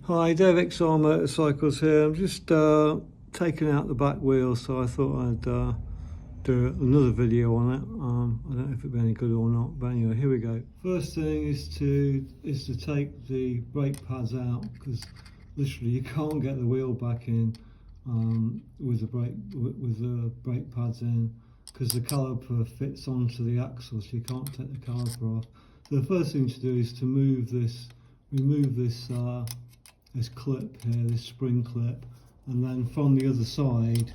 Hi, Dave XR Motorcycles here. I'm just taking out the back wheel, so I thought I'd do another video on it. I don't know if it'll be any good or not, but anyway, here we go. First thing is to take the brake pads out, because literally you can't get the wheel back in with the brake pads in, because the caliper fits onto the axle, so you can't take the caliper off. So the first thing to do is to remove this clip here, this spring clip, and then from the other side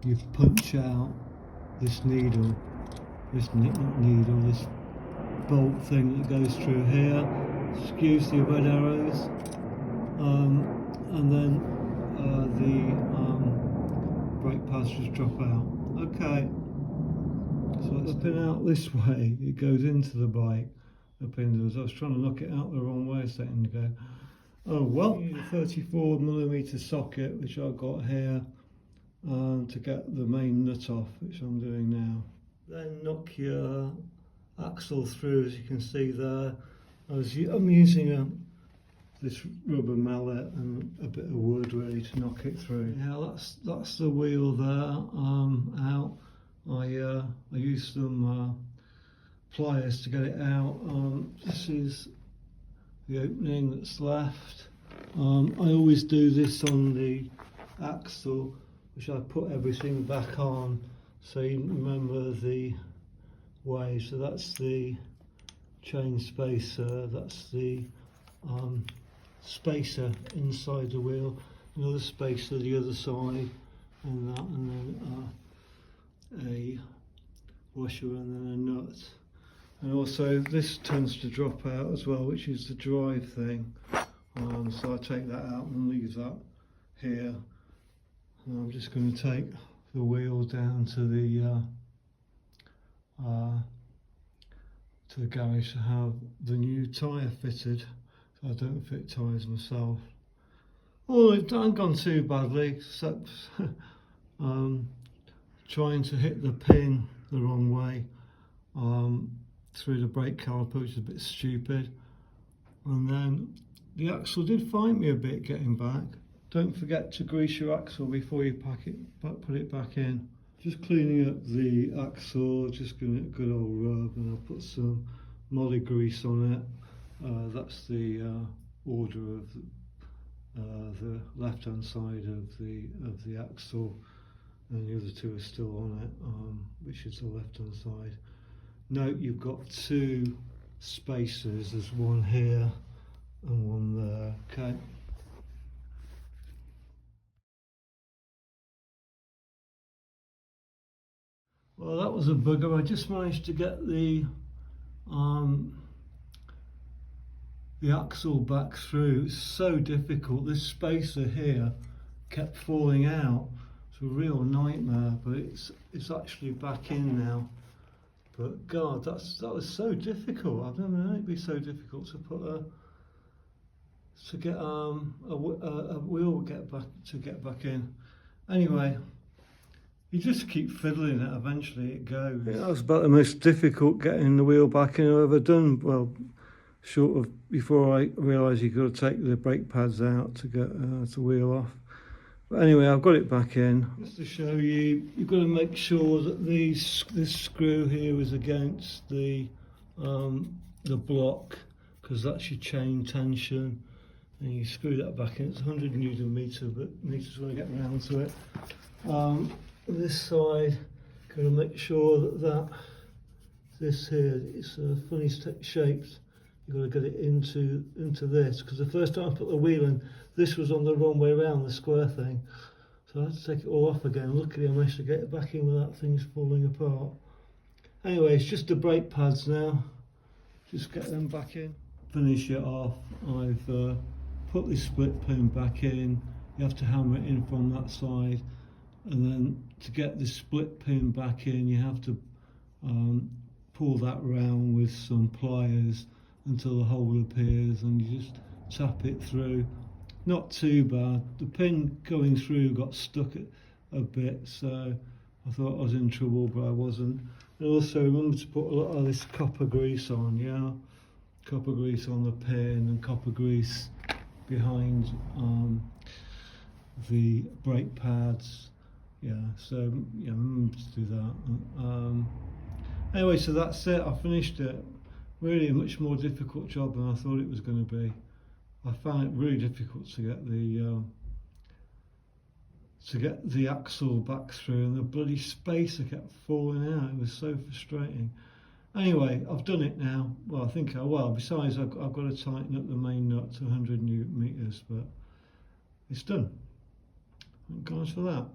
you punch out this this bolt thing that goes through here. Excuse the red arrows, and then the brake pads just drop out. Okay, so it's up and out this way, it goes into the bike. Up into this. I was trying to knock it out the wrong way a second ago. Oh well, a 34mm socket which I've got here to get the main nut off, which I'm doing now. Then knock your axle through, as you can see there. I'm using this rubber mallet and a bit of wood really to knock it through. Yeah, that's the wheel there out. I used some pliers to get it out. This is the opening that's left. I always do this on the axle, which I put everything back on so you remember the way. So that's the chain spacer, that's the spacer inside the wheel, another spacer the other side, and then a washer and then a nut. And also this tends to drop out as well, which is the drive thing. So I take that out and leave that here. And I'm just going to take the wheel down to the garage to have the new tyre fitted. So I don't fit tyres myself. Oh, it hasn't gone too badly, except trying to hit the pin the wrong way through the brake caliper, which is a bit stupid. And then the axle did fight me a bit getting back. Don't forget to grease your axle before you put it back in. Just cleaning up the axle, just giving it a good old rub, and I'll put some molly grease on it. That's the order of the left-hand side of the axle, and the other two are still on it, which is the left-hand side. Note you've got two spacers, there's one here and one there, okay. Well, that was a bugger. I just managed to get the axle back through. It's so difficult. This spacer here kept falling out. It's a real nightmare, but it's actually back in now. But God, that was so difficult. I've never known it be so difficult to put a wheel get back in. Anyway, you just keep fiddling it. Eventually, it goes. Yeah, that was about the most difficult getting the wheel back in I've ever done. Well, short of before I realised you've got to take the brake pads out to get the wheel off. But anyway, I've got it back in. Just to show you, you've got to make sure that this screw here is against the block, because that's your chain tension. And you screw that back in. It's 100 Newton meters when I get around to it. This side, got to make sure that this here is funny shaped. You've got to get it into this, because the first time I put the wheel in, this was on the wrong way around, the square thing. So I had to take it all off again. Luckily I managed to get it back in without things falling apart. Anyway, it's just the brake pads now. Just get them back in. Finish it off. I've put the split pin back in. You have to hammer it in from that side. And then to get the split pin back in, you have to pull that round with some pliers until the hole appears, and you just tap it through. Not too bad. The pin going through got stuck a bit, so I thought I was in trouble, but I wasn't. And also remember to put a lot of this copper grease on, yeah? Copper grease on the pin and copper grease behind the brake pads. Yeah, so yeah, remember to do that. Anyway, so that's it. I finished it. Really a much more difficult job than I thought it was going to be. I found it really difficult to get the axle back through, and the bloody spacer kept falling out. It was so frustrating. Anyway, I've done it now. Well, I think I will. Besides, I've got to tighten up the main nut to 100 Newton meters, but it's done. Thank God for that.